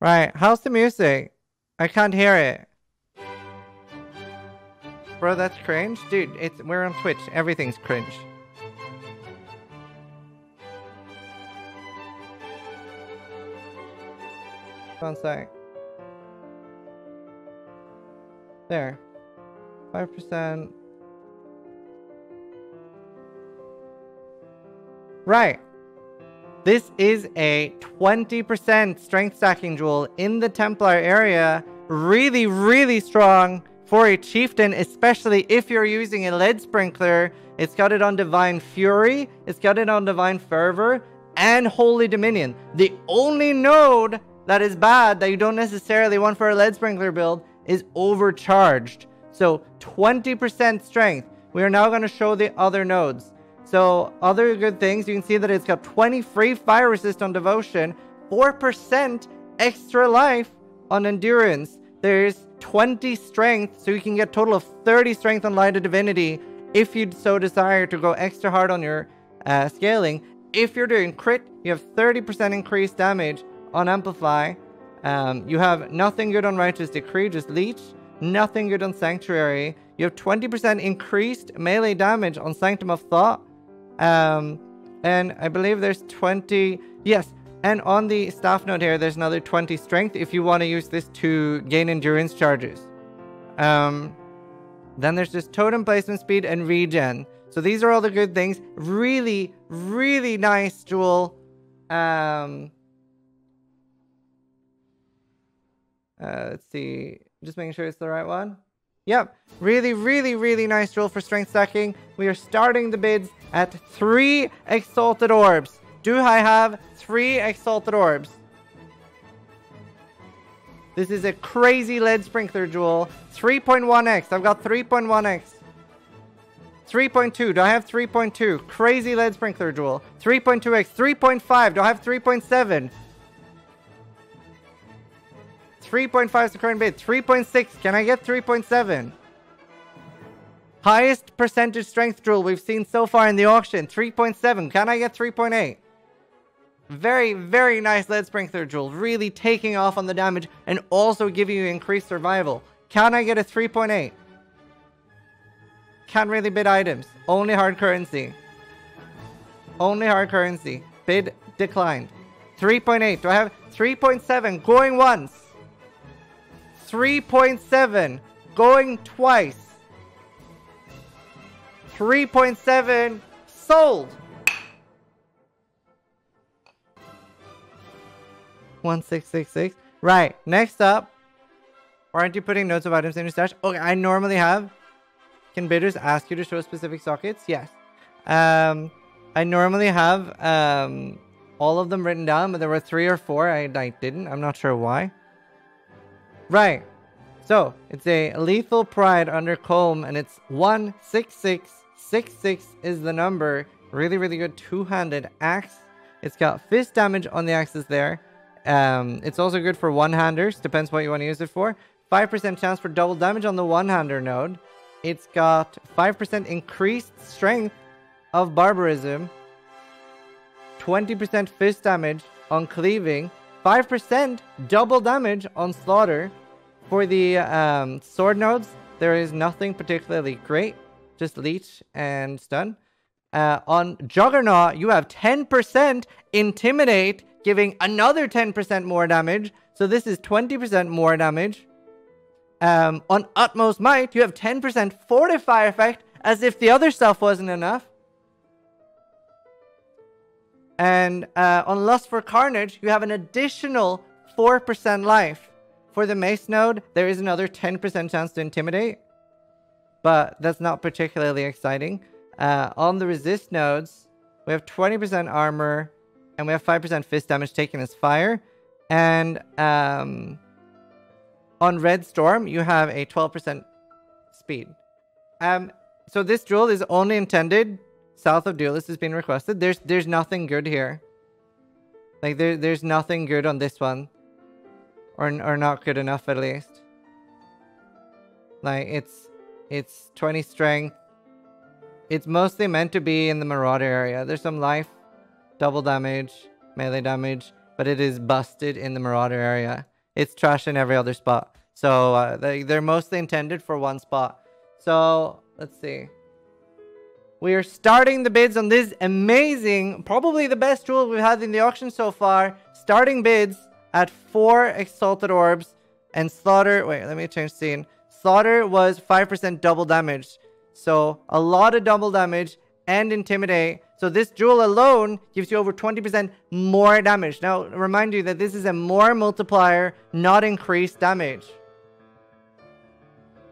Right, how's the music? I can't hear it. Bro, that's cringe? Dude, we're on Twitch. Everything's cringe. One sec. There. 5%. Right. This is a 20% strength stacking jewel in the Templar area. Really, really strong for a chieftain, especially if you're using a lead sprinkler. It's got it on Divine Fury, it's got it on Divine Fervor, and Holy Dominion. The only node that is bad that you don't necessarily want for a lead sprinkler build is Overcharged. So 20% strength. We are now going to show the other nodes. So other good things, you can see that it's got 20 free fire resist on Devotion, 4% extra life on Endurance. There's 20 strength, so you can get a total of 30 strength on Light of Divinity if you so desire to go extra hard on your scaling. If you're doing crit, you have 30% increased damage on Amplify. You have nothing good on Righteous Decree, just Leech. Nothing good on Sanctuary. You have 20% increased melee damage on Sanctum of Thought. And I believe there's 20... Yes, and on the staff node here, there's another 20 strength if you want to use this to gain endurance charges. Then there's just totem placement speed and regen. So these are all the good things. Really, really nice jewel. Let's see. Just making sure it's the right one. Yep. Really, really, really nice jewel for strength stacking. We are starting the bids at 3 Exalted Orbs. Do I have 3 Exalted Orbs? This is a crazy lead sprinkler jewel. 3.1x. I've got 3.1x. 3.2. Do I have 3.2? Crazy lead sprinkler jewel. 3.2x. 3.5. Do I have 3.7? 3.5 is the current bid. 3.6. Can I get 3.7? Highest percentage strength jewel we've seen so far in the auction. 3.7. Can I get 3.8? Very, very nice lead sprinkler jewel. Really taking off on the damage and also giving you increased survival. Can I get a 3.8? Can't really bid items. Only hard currency. Only hard currency. Bid declined. 3.8. Do I have 3.7? Going once. 3.7. Going twice. 3.7. Sold. 1666. Right. Next up. Why aren't you putting notes of items in your stash? Okay, I normally have. Can bidders ask you to show specific sockets? Yes. I normally have all of them written down, but there were 3 or 4 I didn't. I'm not sure why. Right. So, it's a Lethal Pride under Colm, and it's 16666 is the number. Really, really good two-handed axe. It's got fist damage on the axes there. It's also good for one-handers. Depends what you want to use it for. 5% chance for double damage on the one-hander node. It's got 5% increased strength of Barbarism. 20% fist damage on cleaving. 5% double damage on slaughter. For the sword nodes, there is nothing particularly great. Just leech and stun. On Juggernaut, you have 10% intimidate, giving another 10% more damage. So this is 20% more damage. On Utmost Might, you have 10% fortify effect, as if the other stuff wasn't enough. And on Lust for Carnage, you have an additional 4% life. For the Mace node, there is another 10% chance to intimidate. But that's not particularly exciting. On the Resist nodes, we have 20% armor. And we have 5% fist damage taken as fire. And on Red Storm, you have a 12% speed. So this jewel is only intended south of Duelist has been requested. There's nothing good here. Like there's nothing good on this one. Or not good enough at least. Like it's 20 strength. It's mostly meant to be in the Marauder area. There's some life, double damage, melee damage, but it is busted in the Marauder area. it's trash in every other spot. So they're mostly intended for one spot. So let's see. We are starting the bids on this amazing, probably the best jewel we've had in the auction so far. Starting bids at 4 Exalted Orbs and Slaughter. Wait, let me change scene. Slaughter was 5% double damage. So a lot of double damage and Intimidate. So this jewel alone gives you over 20% more damage. Now, remind you that this is a more multiplier, not increased damage.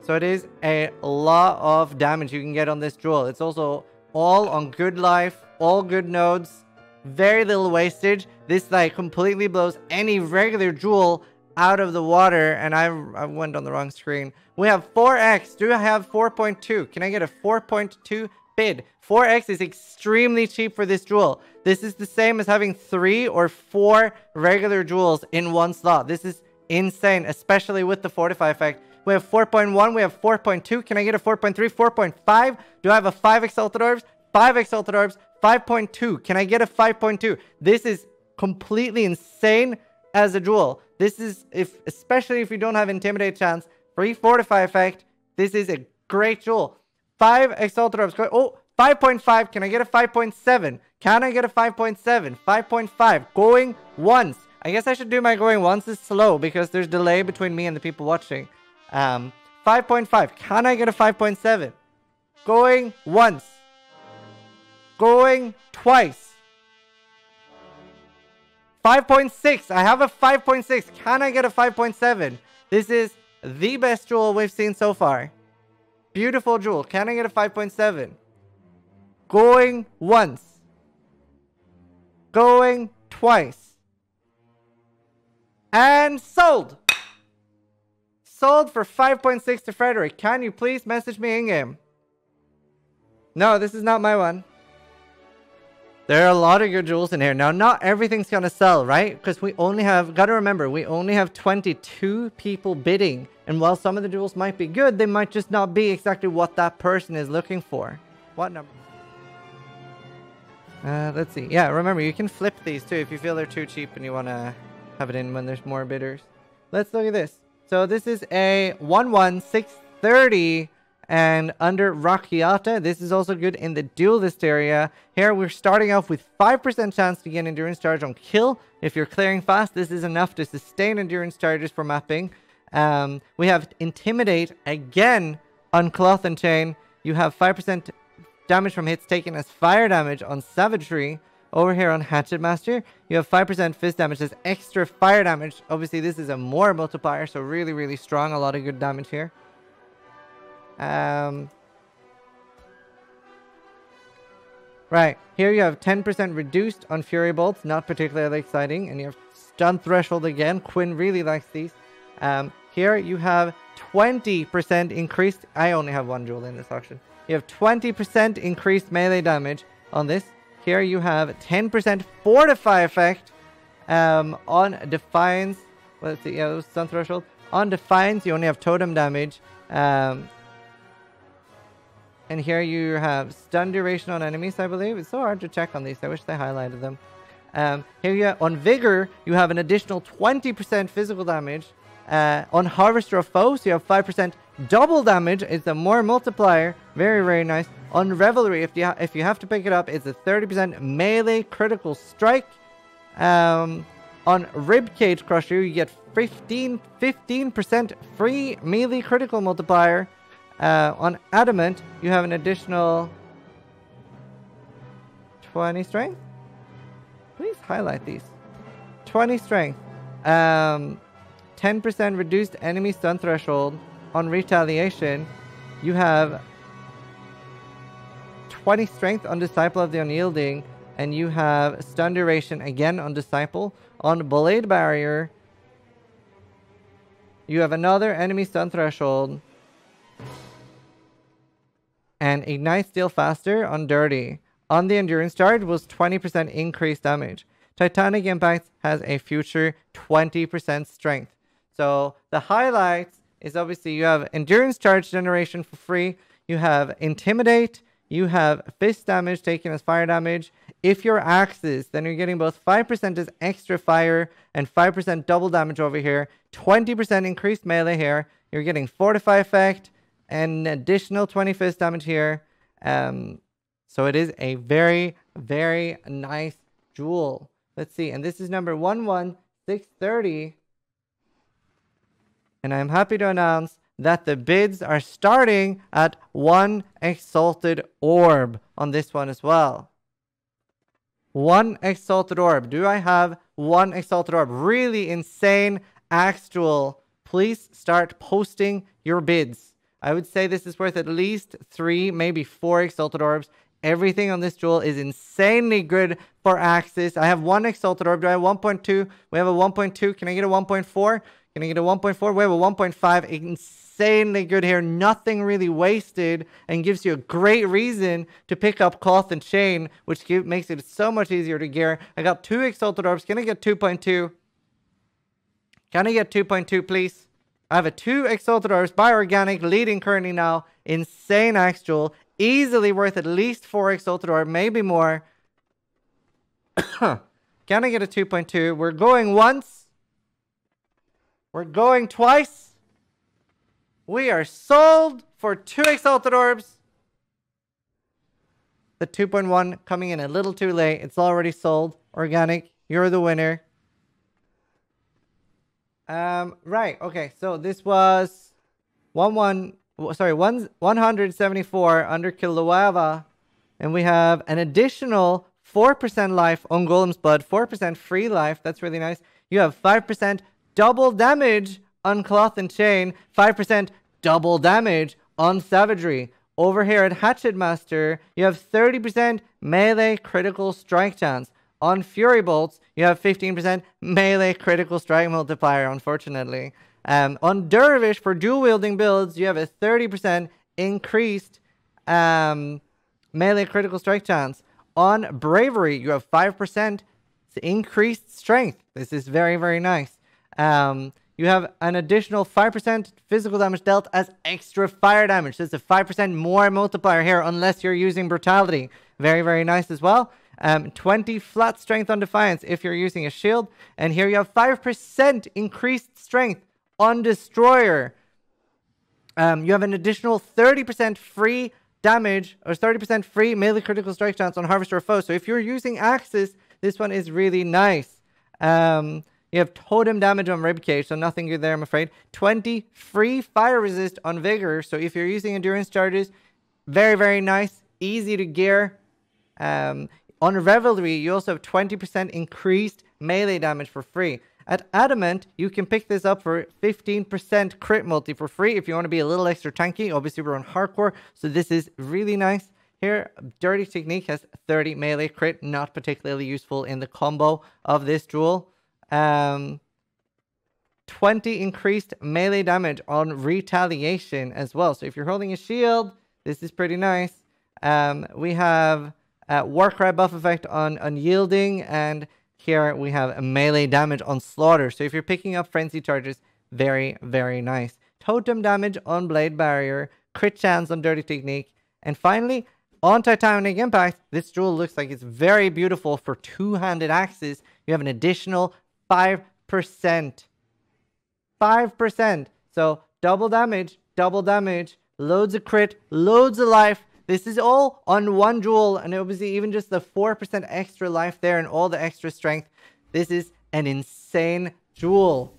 So it is a lot of damage you can get on this jewel. It's also all on good life, all good nodes, very little wastage. This like completely blows any regular jewel out of the water. And I went on the wrong screen. We have 4x. Do I have 4.2? Can I get a 4.2 bid? 4x is extremely cheap for this jewel. This is the same as having 3 or 4 regular jewels in one slot. This is insane, especially with the Fortify effect. We have 4.1. We have 4.2. Can I get a 4.3? 4.5? Do I have a 5 Exalted Orbs? 5 Exalted Orbs. 5.2. Can I get a 5.2? This is completely insane as a jewel. This is, especially if you don't have Intimidate chance, free Fortify effect, this is a great jewel. 5 Exalted Orbs. Oh, 5.5. Can I get a 5.7? Can I get a 5.7? 5.5. Going once. I guess I should do my going once is slow because there's delay between me and the people watching. 5.5. Can I get a 5.7? Going once. Going twice. 5.6. I have a 5.6. Can I get a 5.7? This is the best jewel we've seen so far. Beautiful jewel. Can I get a 5.7? Going once. Going twice. And sold. Sold for 5.6 to Frederick. Can you please message me in-game? No, this is not my one. There are a lot of good jewels in here. Now, not everything's going to sell, right? Because we only have, got to remember, we only have 22 people bidding. And while some of the jewels might be good, they might just not be exactly what that person is looking for. What number? Let's see. Yeah, remember, you can flip these too if you feel they're too cheap and you want to have it in when there's more bidders. Let's look at this. So this is a 11630 and under Rockiata. This is also good in the duelist area. Here we're starting off with 5% chance to get endurance charge on kill. If you're clearing fast, this is enough to sustain endurance charges for mapping. We have Intimidate again on Cloth and Chain. You have 5% damage from hits taken as fire damage on Savagery. Over here on Hatchet Master, you have 5% fist damage as extra fire damage. Obviously, this is a more multiplier, so really, really strong. A lot of good damage here. Right, here you have 10% reduced on Fury Bolts, not particularly exciting. And you have Stun Threshold again. Quinn really likes these. Here you have 20% increased. I only have one jewel in this auction. You have 20% increased melee damage on this. Here you have 10% Fortify effect on Defiance. Let's see, yeah, it was Stun Threshold. On Defiance, you only have totem damage. And here you have stun duration on enemies, I believe. It's so hard to check on these. I wish they highlighted them. Here you have, on Vigor, you have an additional 20% physical damage. On Harvester of Foes, you have 5% double damage. It's a more multiplier. Very, very nice. On Revelry, if you have to pick it up, it's a 30% melee critical strike. On Ribcage Crusher, you get 15% free melee critical multiplier. On Adamant, you have an additional 20 strength. Please highlight these. 20 strength. 10% reduced enemy stun threshold. On Retaliation, you have 20 strength on Disciple of the Unyielding, and you have stun duration again on Disciple. On Blade Barrier, you have another enemy stun threshold. And Ignite Steel faster on Dirty. On the Endurance Charge was 20% increased damage. Titanic Impact has a future 20% strength. So the highlights is obviously you have Endurance Charge generation for free. You have Intimidate. you have fist damage taken as fire damage. If you're axes, then you're getting both 5% as extra fire and 5% double damage over here. 20% increased melee here. You're getting Fortify effect and additional 20 fist damage here. So it is a very, very nice jewel. Let's see. And this is number 11630. And I'm happy to announce that the bids are starting at 1 Exalted Orb on this one as well. 1 Exalted Orb. Do I have 1 Exalted Orb? Really insane axe jewel. Please start posting your bids. I would say this is worth at least 3, maybe 4 Exalted Orbs. Everything on this jewel is insanely good for axes. I have 1 Exalted Orb. Do I have 1.2? We have a 1.2. Can I get a 1.4? Can I get a 1.4? We have a 1.5. Insanely good here. Nothing really wasted and gives you a great reason to pick up Cloth and Chain, which makes it so much easier to gear. I got 2 Exalted Orbs. Can I get 2.2? Can I get 2.2, please? I have a 2 Exalted Orbs by Organic, leading currently now. Insane axe jewel. Easily worth at least 4 Exalted Orb, maybe more. Can I get a 2.2? We're going once. We're going twice. We are sold for 2 Exalted Orbs. The 2.1 coming in a little too late. It's already sold. Organic, you're the winner. Right. Okay. So this was 174 under Kilauea. And we have an additional 4% life on Golem's Blood. 4% free life. That's really nice. You have 5% double damage on Cloth and Chain, 5% double damage on Savagery. Over here at Hatchet Master, you have 30% melee critical strike chance. On Fury Bolts, you have 15% melee critical strike multiplier, unfortunately. On Dervish, for dual wielding builds, you have a 30% increased melee critical strike chance. On Bravery, you have 5% increased strength. This is very, very nice. You have an additional 5% physical damage dealt as extra fire damage. So it's a 5% more multiplier here unless you're using Brutality. Very, very nice as well. 20 flat strength on Defiance if you're using a shield. And here you have 5% increased strength on Destroyer. You have an additional 30% free damage or 30% free melee critical strike chance on Harvester of Foes. So if you're using Axis, this one is really nice. You have totem damage on Ribcage, so nothing good there, I'm afraid. 20 free fire resist on Vigor. So if you're using endurance charges, very, very nice. Easy to gear. On Revelry, you also have 20% increased melee damage for free. At Adamant, you can pick this up for 15% crit multi for free if you want to be a little extra tanky. Obviously, we're on hardcore, so this is really nice. Here, Dirty Technique has 30 melee crit, not particularly useful in the combo of this jewel. 20 increased melee damage on Retaliation as well. So if you're holding a shield, this is pretty nice. We have Warcry buff effect on Unyielding, and here we have a melee damage on Slaughter. So if you're picking up Frenzy charges, very, very nice. Totem damage on Blade Barrier, crit chance on Dirty Technique, and finally, on Titanic Impact, this jewel looks like it's very beautiful for two-handed axes. You have an additional 5%. 5%. So double damage, loads of crit, loads of life. This is all on one jewel, and obviously even just the 4% extra life there and all the extra strength. This is an insane jewel.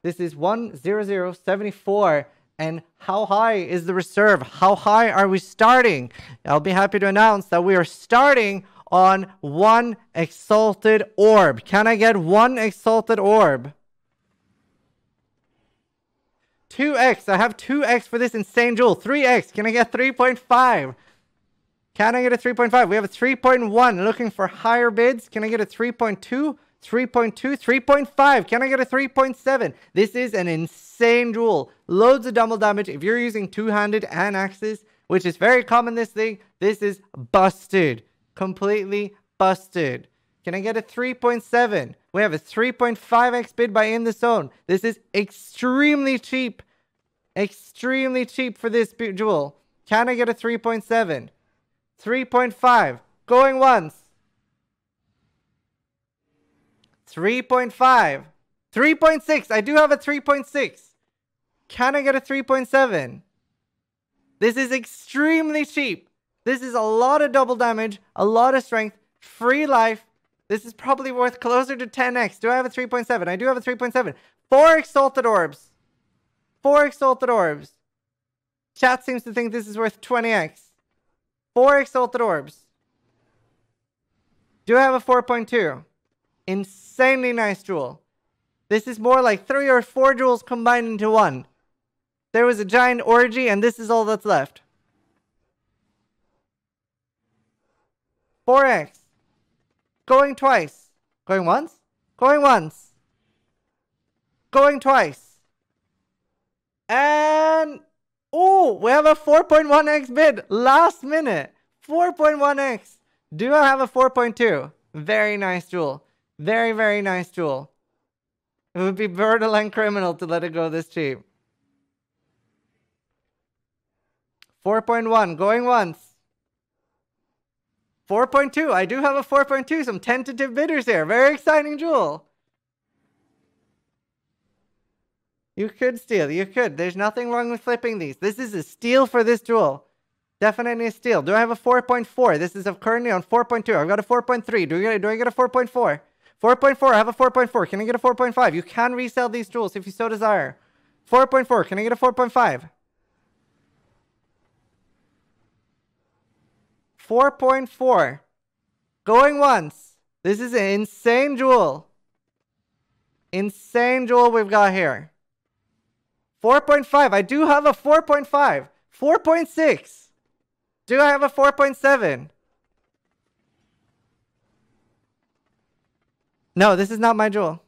This is 10074. And how high is the reserve? How high are we starting? I'll be happy to announce that we are starting on 1 Exalted Orb. Can I get 1 Exalted Orb? 2x. I have 2x for this insane jewel. 3x. Can I get 3.5? Can I get a 3.5? We have a 3.1. Looking for higher bids. Can I get a 3.2? 3.2, 3.5. Can I get a 3.7? This is an insane jewel. Loads of double damage. If you're using two-handed and axes, which is very common this thing, this is busted. Completely busted. Can I get a 3.7? We have a 3.5x bid by In the Zone. This is extremely cheap. Extremely cheap for this jewel. Can I get a 3.7? 3.5. Going once. 3.5. 3.6. I do have a 3.6. Can I get a 3.7? This is extremely cheap. This is a lot of double damage, a lot of strength, free life. This is probably worth closer to 10x. Do I have a 3.7? I do have a 3.7. 4 Exalted Orbs. 4 Exalted Orbs. Chat seems to think this is worth 20x. 4 Exalted Orbs. Do I have a 4.2? Insanely nice jewel. This is more like 3 or 4 jewels combined into one. There was a giant orgy and this is all that's left. 4x. Going twice. Going once? Going once. Going twice. And... oh, we have a 4.1x bid. Last minute. 4.1x. Do I have a 4.2? Very nice jewel. Very, very nice jewel. It would be borderline criminal to let it go this cheap. 4.1. Going once. 4.2. I do have a 4.2. Some tentative bidders here. Very exciting jewel. You could steal. You could. There's nothing wrong with flipping these. This is a steal for this jewel. Definitely a steal. Do I have a 4.4? This is currently on 4.2. I've got a 4.3. Do I get a 4.4? 4.4. I have a 4.4. Can I get a 4.5? You can resell these jewels if you so desire. 4.4. Can I get a 4.5? 4.4. Going once. This is an insane jewel. Insane jewel we've got here. 4.5. I do have a 4.5. 4.6. Do I have a 4.7? No, this is not my jewel.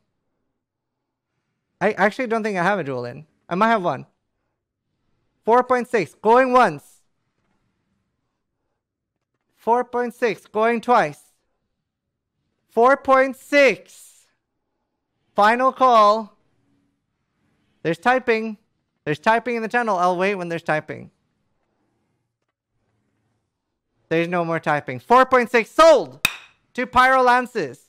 I actually don't think I have a jewel in. I might have one. 4.6. Going once. 4.6. Going twice. 4.6. Final call. There's typing. There's typing in the channel. I'll wait when there's typing. There's no more typing. 4.6 sold to Pyro Lances.